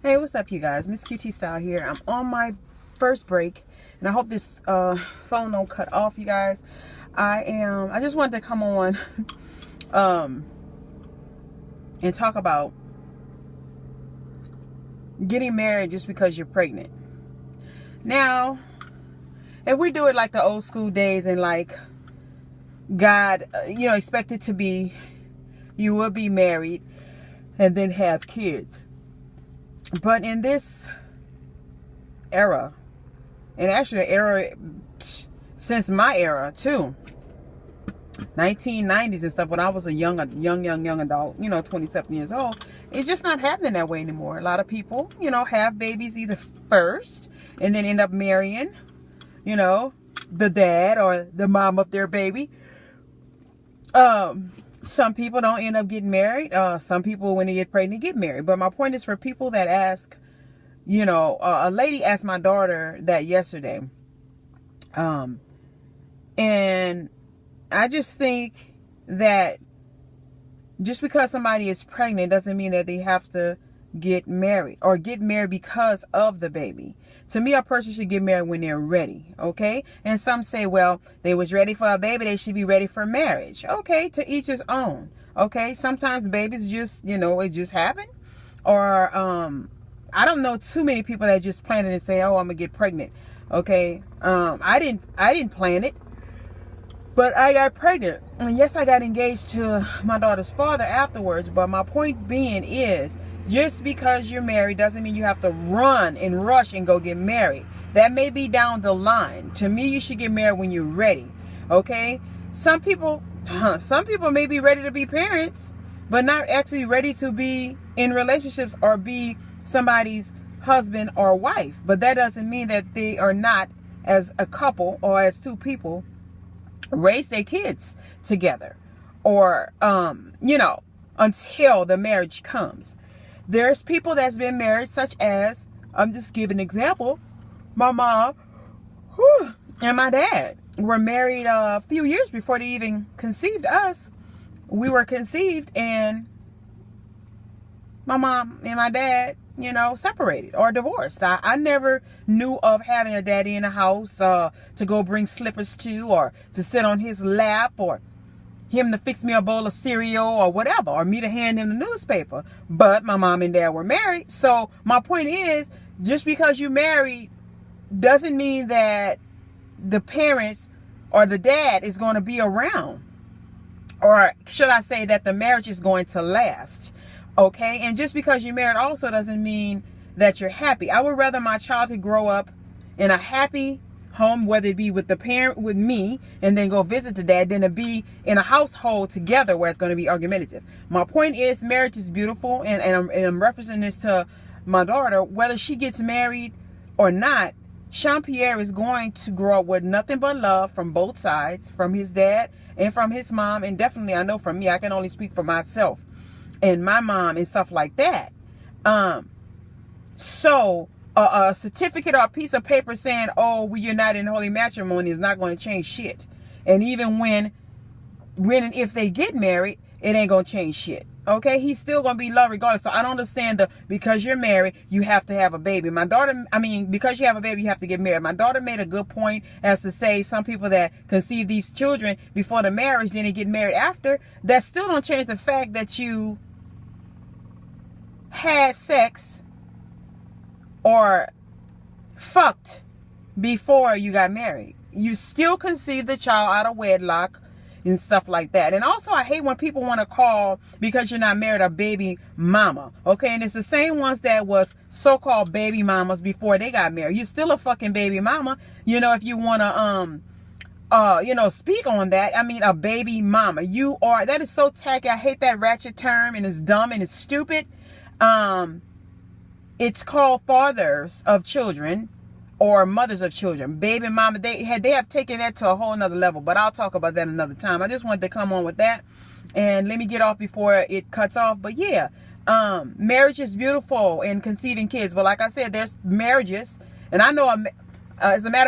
Hey, what's up, you guys? Miss QT Style here. I'm on my first break, and I hope this phone don't cut off, you guys. I just wanted to come on and talk about getting married just because you're pregnant. Now, if we do it like the old school days and like God, expect it to be, you will be married and then have kids. But in this era, and actually the era since my era too, 1990s and stuff, when I was a young adult, 27 years old, it's just not happening that way anymore. A lot of people, have babies either first and then end up marrying, the dad or the mom of their baby. Some people don't end up getting married. Some people, when they get pregnant, get married. But my point is for people that ask, a lady asked my daughter that yesterday. And I just think that just because somebody is pregnant doesn't mean that they have to get married or get married because of the baby. To me, a person should get married when they're ready, okay? And some say, well, they was ready for a baby, they should be ready for marriage. Okay, to each his own, okay? Sometimes babies just, it just happen. Or, I don't know too many people that just plan it and say, oh, I'm going to get pregnant, okay? I didn't plan it, but I got pregnant. And yes, I got engaged to my daughter's father afterwards, but my point being is, just because you're married doesn't mean you have to run and rush and go get married. That may be down the line. To me, you should get married when you're ready. Okay? Some people may be ready to be parents, but not actually ready to be in relationships or be somebody's husband or wife. But that doesn't mean that they are not, as a couple or as two people, raise their kids together. Or, until the marriage comes. There's people that's been married, such as, I'm just giving an example, my mom and my dad were married a few years before they even conceived us. We were conceived and my mom and my dad, separated or divorced. I never knew of having a daddy in the house to go bring slippers to, or to sit on his lap, or him to fix me a bowl of cereal or whatever, or me to hand him the newspaper. But my mom and dad were married. So my point is, just because you married doesn't mean that the parents or the dad is going to be around. Or should I say that the marriage is going to last. Okay? And just because you're married also doesn't mean that you're happy. I would rather my child to grow up in a happy home, whether it be with the parent, with me, and then go visit the dad, than to be in a household together where it's going to be argumentative. My point is, marriage is beautiful, and I'm referencing this to my daughter. Whether she gets married or not, Jean-Pierre is going to grow up with nothing but love from both sides, from his dad and from his mom, and definitely I know from me. I can only speak for myself and my mom and stuff like that. So a certificate or a piece of paper saying, oh, you're not in holy matrimony, is not going to change shit. And even when and if they get married, it ain't going to change shit. Okay? He's still going to be loved regardless. So I don't understand because you're married, you have to have a baby. Because you have a baby, you have to get married. My daughter made a good point as to say some people that conceive these children before the marriage, then they get married after. That still don't change the fact that you had sex or fucked before you got married. You still conceived the child out of wedlock and stuff like that. And also, I hate when people want to call, because you're not married, a baby mama. Okay? And it's the same ones that was so-called baby mamas before they got married. You're still a fucking baby mama. If you want to speak on that. A baby mama. You are. That is so tacky. I hate that ratchet term, and it's dumb and it's stupid. It's called fathers of children or mothers of children. Baby mama, they have taken that to a whole nother level, but I'll talk about that another time. I just wanted to come on with that, and let me get off before it cuts off. But yeah, marriage is beautiful and conceiving kids. But like I said, there's marriages, and I know as a matter of